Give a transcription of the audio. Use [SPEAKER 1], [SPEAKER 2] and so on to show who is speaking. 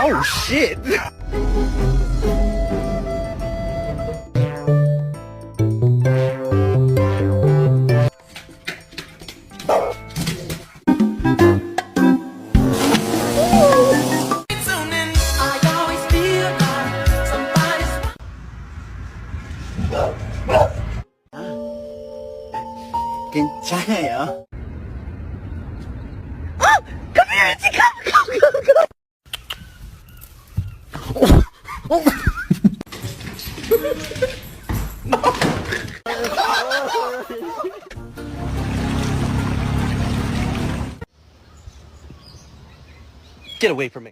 [SPEAKER 1] Oh shit! 괜찮아요. Come here, come. Get away from me.